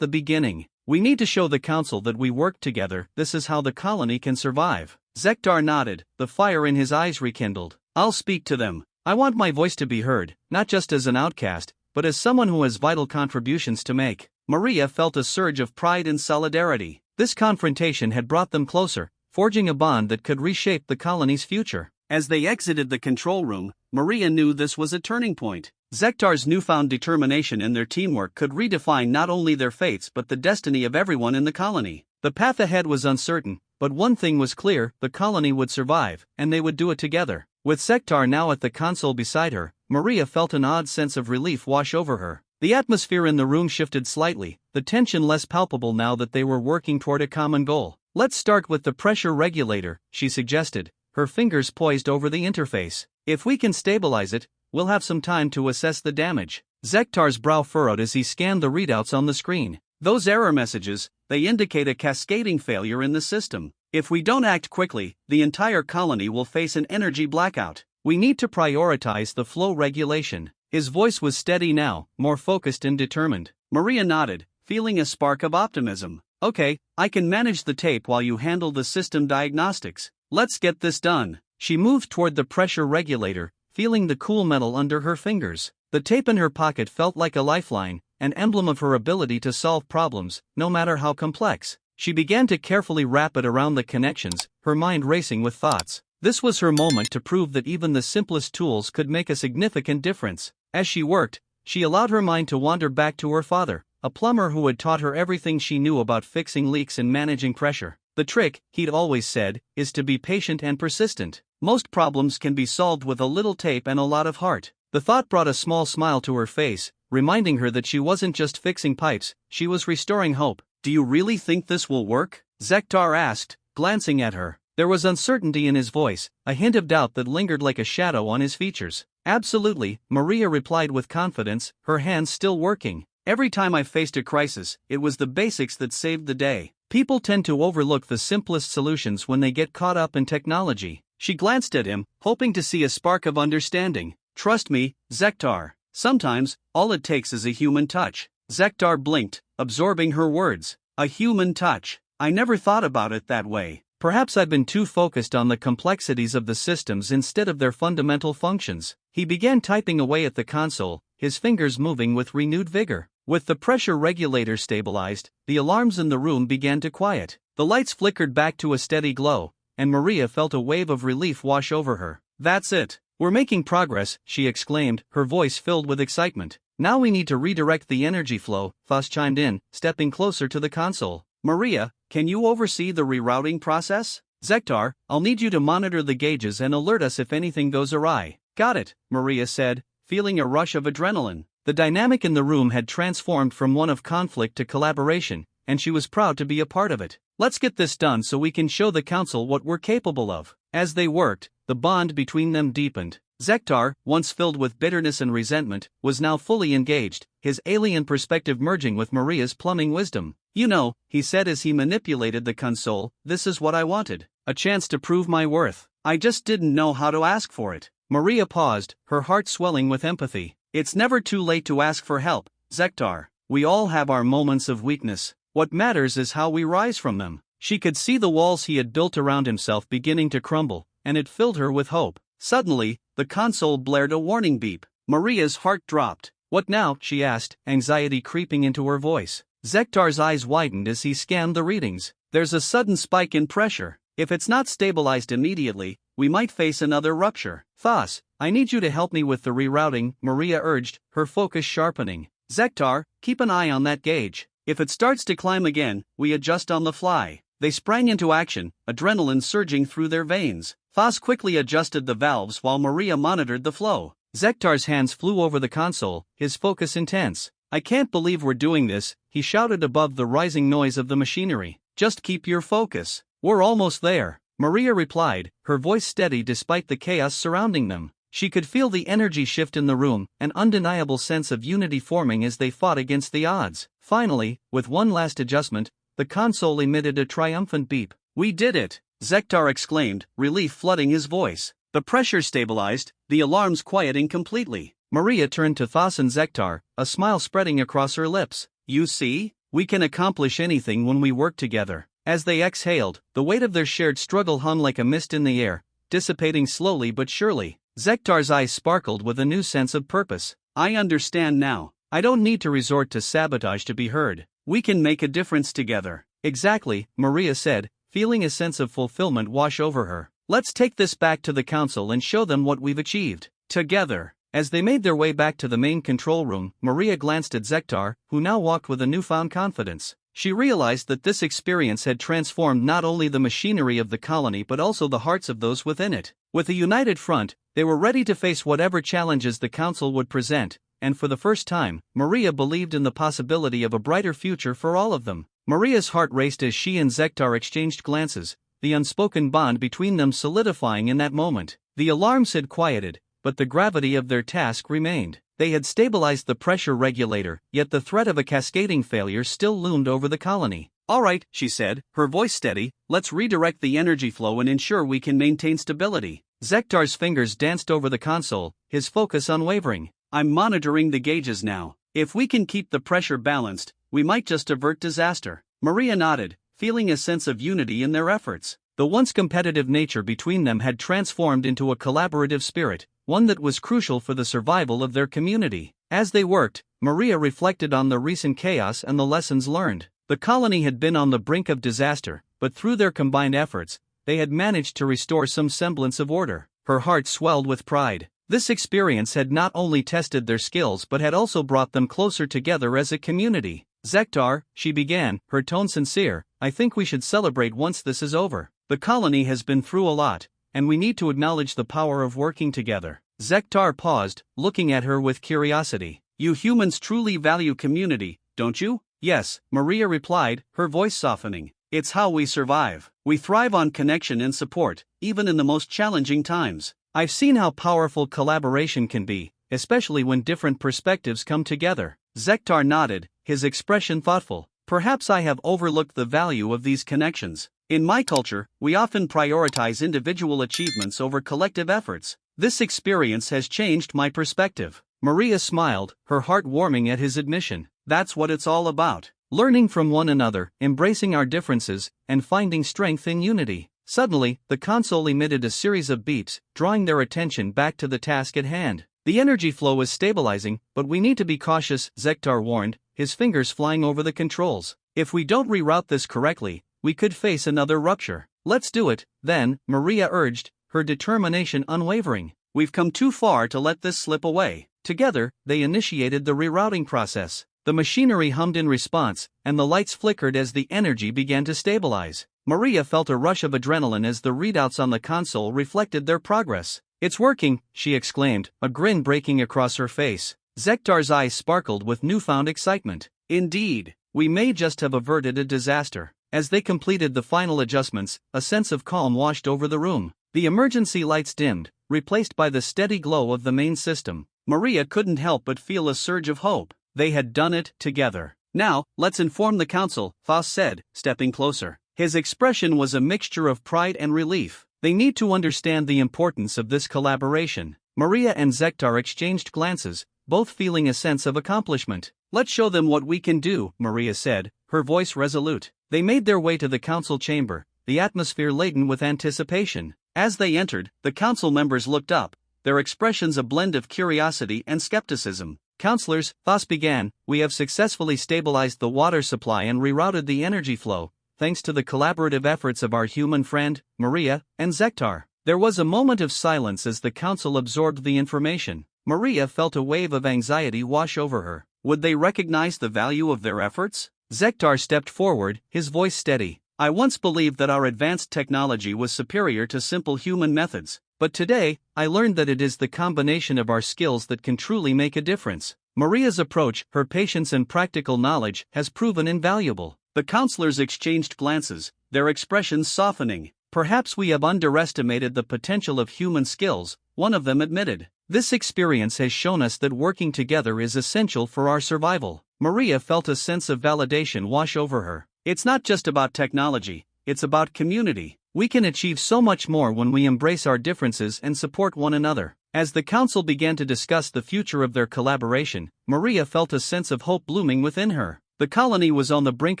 the beginning. We need to show the council that we worked together. This is how the colony can survive." Zektar nodded, the fire in his eyes rekindled. "I'll speak to them. I want my voice to be heard, not just as an outcast, but as someone who has vital contributions to make." Maria felt a surge of pride and solidarity. This confrontation had brought them closer, forging a bond that could reshape the colony's future. As they exited the control room, Maria knew this was a turning point. Zektar's newfound determination and their teamwork could redefine not only their fates but the destiny of everyone in the colony. The path ahead was uncertain, but one thing was clear: the colony would survive, and they would do it together. With Zektar now at the console beside her, Maria felt an odd sense of relief wash over her. The atmosphere in the room shifted slightly, the tension less palpable now that they were working toward a common goal. "Let's start with the pressure regulator," she suggested, her fingers poised over the interface. "If we can stabilize it, we'll have some time to assess the damage." Zektar's brow furrowed as he scanned the readouts on the screen. "Those error messages, they indicate a cascading failure in the system. If we don't act quickly, the entire colony will face an energy blackout. We need to prioritize the flow regulation." His voice was steady now, more focused and determined. Maria nodded, feeling a spark of optimism. "Okay, I can manage the tape while you handle the system diagnostics. Let's get this done." She moved toward the pressure regulator, feeling the cool metal under her fingers. The tape in her pocket felt like a lifeline, an emblem of her ability to solve problems, no matter how complex. She began to carefully wrap it around the connections, her mind racing with thoughts. This was her moment to prove that even the simplest tools could make a significant difference. As she worked, she allowed her mind to wander back to her father, a plumber who had taught her everything she knew about fixing leaks and managing pressure. The trick, he'd always said, is to be patient and persistent. Most problems can be solved with a little tape and a lot of heart. The thought brought a small smile to her face, reminding her that she wasn't just fixing pipes, she was restoring hope. "Do you really think this will work?" Zektar asked, glancing at her. There was uncertainty in his voice, a hint of doubt that lingered like a shadow on his features. "Absolutely," Maria replied with confidence, her hands still working. "Every time I faced a crisis, it was the basics that saved the day. People tend to overlook the simplest solutions when they get caught up in technology." She glanced at him, hoping to see a spark of understanding. "Trust me, Zektar. Sometimes, all it takes is a human touch." Zektar blinked, absorbing her words. "A human touch. I never thought about it that way. Perhaps I've been too focused on the complexities of the systems instead of their fundamental functions." He began typing away at the console, his fingers moving with renewed vigor. With the pressure regulator stabilized, the alarms in the room began to quiet. The lights flickered back to a steady glow, and Maria felt a wave of relief wash over her. "That's it. We're making progress," she exclaimed, her voice filled with excitement. "Now we need to redirect the energy flow," Foss chimed in, stepping closer to the console. "Maria, can you oversee the rerouting process?" "Zektar, I'll need you to monitor the gauges and alert us if anything goes awry." "Got it," Maria said, feeling a rush of adrenaline. The dynamic in the room had transformed from one of conflict to collaboration, and she was proud to be a part of it. "Let's get this done so we can show the council what we're capable of." As they worked, the bond between them deepened. Zektar, once filled with bitterness and resentment, was now fully engaged, his alien perspective merging with Maria's plumbing wisdom. "You know," he said as he manipulated the console, "this is what I wanted. A chance to prove my worth. I just didn't know how to ask for it." Maria paused, her heart swelling with empathy. "It's never too late to ask for help, Zektar. We all have our moments of weakness. What matters is how we rise from them." She could see the walls he had built around himself beginning to crumble, and it filled her with hope. Suddenly, the console blared a warning beep. Maria's heart dropped. "What now?" she asked, anxiety creeping into her voice. Zektar's eyes widened as he scanned the readings. "There's a sudden spike in pressure. If it's not stabilized immediately, we might face another rupture." "Foss, I need you to help me with the rerouting," Maria urged, her focus sharpening. "Zektar, keep an eye on that gauge. If it starts to climb again, we adjust on the fly." They sprang into action, adrenaline surging through their veins. Foss quickly adjusted the valves while Maria monitored the flow. Zektar's hands flew over the console, his focus intense. "I can't believe we're doing this," he shouted above the rising noise of the machinery. "Just keep your focus. We're almost there," Maria replied, her voice steady despite the chaos surrounding them. She could feel the energy shift in the room, an undeniable sense of unity forming as they fought against the odds. Finally, with one last adjustment, the console emitted a triumphant beep. "We did it!" Zektar exclaimed, relief flooding his voice. The pressure stabilized, the alarms quieting completely. Maria turned to Thas and Zektar, a smile spreading across her lips. "You see? We can accomplish anything when we work together." As they exhaled, the weight of their shared struggle hung like a mist in the air, dissipating slowly but surely. Zektar's eyes sparkled with a new sense of purpose. "I understand now. I don't need to resort to sabotage to be heard. We can make a difference together." "Exactly," Maria said, feeling a sense of fulfillment wash over her. "Let's take this back to the council and show them what we've achieved. Together." As they made their way back to the main control room, Maria glanced at Zektar, who now walked with a newfound confidence. She realized that this experience had transformed not only the machinery of the colony but also the hearts of those within it. With a united front, they were ready to face whatever challenges the council would present, and for the first time, Maria believed in the possibility of a brighter future for all of them. Maria's heart raced as she and Zektar exchanged glances, the unspoken bond between them solidifying in that moment. The alarms had quieted, but the gravity of their task remained. They had stabilized the pressure regulator, yet the threat of a cascading failure still loomed over the colony. "All right," she said, her voice steady, "let's redirect the energy flow and ensure we can maintain stability." Zektar's fingers danced over the console, his focus unwavering. "I'm monitoring the gauges now. If we can keep the pressure balanced, we might just avert disaster." Maria nodded, feeling a sense of unity in their efforts. The once competitive nature between them had transformed into a collaborative spirit, one that was crucial for the survival of their community. As they worked, Maria reflected on the recent chaos and the lessons learned. The colony had been on the brink of disaster, but through their combined efforts, they had managed to restore some semblance of order. Her heart swelled with pride. This experience had not only tested their skills but had also brought them closer together as a community. "Zektar," she began, her tone sincere, "I think we should celebrate once this is over. The colony has been through a lot, and we need to acknowledge the power of working together." Zektar paused, looking at her with curiosity. "You humans truly value community, don't you?" "Yes," Maria replied, her voice softening. "It's how we survive. We thrive on connection and support, even in the most challenging times. I've seen how powerful collaboration can be, especially when different perspectives come together." Zektar nodded, his expression thoughtful. "Perhaps I have overlooked the value of these connections. In my culture, we often prioritize individual achievements over collective efforts. This experience has changed my perspective." Maria smiled, her heart warming at his admission. "That's what it's all about. Learning from one another, embracing our differences, and finding strength in unity." Suddenly, the console emitted a series of beeps, drawing their attention back to the task at hand. "The energy flow is stabilizing, but we need to be cautious," Zektar warned, his fingers flying over the controls. "If we don't reroute this correctly, we could face another rupture." "Let's do it, then," Maria urged, her determination unwavering. "We've come too far to let this slip away." Together, they initiated the rerouting process. The machinery hummed in response, and the lights flickered as the energy began to stabilize. Maria felt a rush of adrenaline as the readouts on the console reflected their progress. "It's working," she exclaimed, a grin breaking across her face. Zektar's eyes sparkled with newfound excitement. "Indeed, we may just have averted a disaster." As they completed the final adjustments, a sense of calm washed over the room. The emergency lights dimmed, replaced by the steady glow of the main system. Maria couldn't help but feel a surge of hope. They had done it together. "Now, let's inform the council," Thas said, stepping closer. His expression was a mixture of pride and relief. "They need to understand the importance of this collaboration." Maria and Zektar exchanged glances, both feeling a sense of accomplishment. "Let's show them what we can do," Maria said, her voice resolute. They made their way to the council chamber, the atmosphere laden with anticipation. As they entered, the council members looked up, their expressions a blend of curiosity and skepticism. "Councilors," Thas began, "we have successfully stabilized the water supply and rerouted the energy flow, thanks to the collaborative efforts of our human friend, Maria, and Zektar." There was a moment of silence as the council absorbed the information. Maria felt a wave of anxiety wash over her. Would they recognize the value of their efforts? Zektar stepped forward, his voice steady. "I once believed that our advanced technology was superior to simple human methods, but today, I learned that it is the combination of our skills that can truly make a difference." Maria's approach, her patience and practical knowledge, has proven invaluable. The counselors exchanged glances, their expressions softening. "Perhaps we have underestimated the potential of human skills," one of them admitted. "This experience has shown us that working together is essential for our survival." Maria felt a sense of validation wash over her. It's not just about technology, it's about community. We can achieve so much more when we embrace our differences and support one another. As the council began to discuss the future of their collaboration, Maria felt a sense of hope blooming within her. The colony was on the brink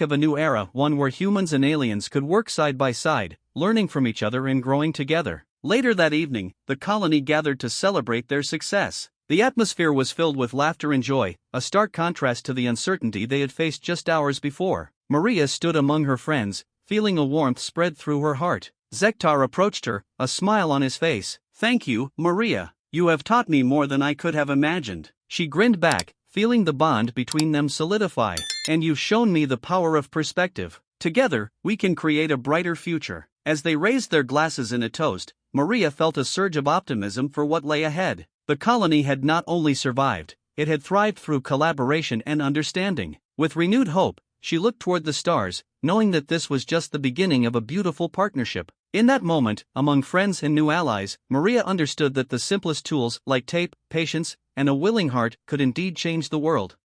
of a new era, one where humans and aliens could work side by side, learning from each other and growing together. Later that evening, the colony gathered to celebrate their success. The atmosphere was filled with laughter and joy, a stark contrast to the uncertainty they had faced just hours before. Maria stood among her friends, feeling a warmth spread through her heart. Zektar approached her, a smile on his face. "Thank you, Maria. You have taught me more than I could have imagined." She grinned back, feeling the bond between them solidify. "And you've shown me the power of perspective. Together, we can create a brighter future." As they raised their glasses in a toast, Maria felt a surge of optimism for what lay ahead. The colony had not only survived, it had thrived through collaboration and understanding. With renewed hope, she looked toward the stars, knowing that this was just the beginning of a beautiful partnership. In that moment, among friends and new allies, Maria understood that the simplest tools like tape, patience, and a willing heart could indeed change the world.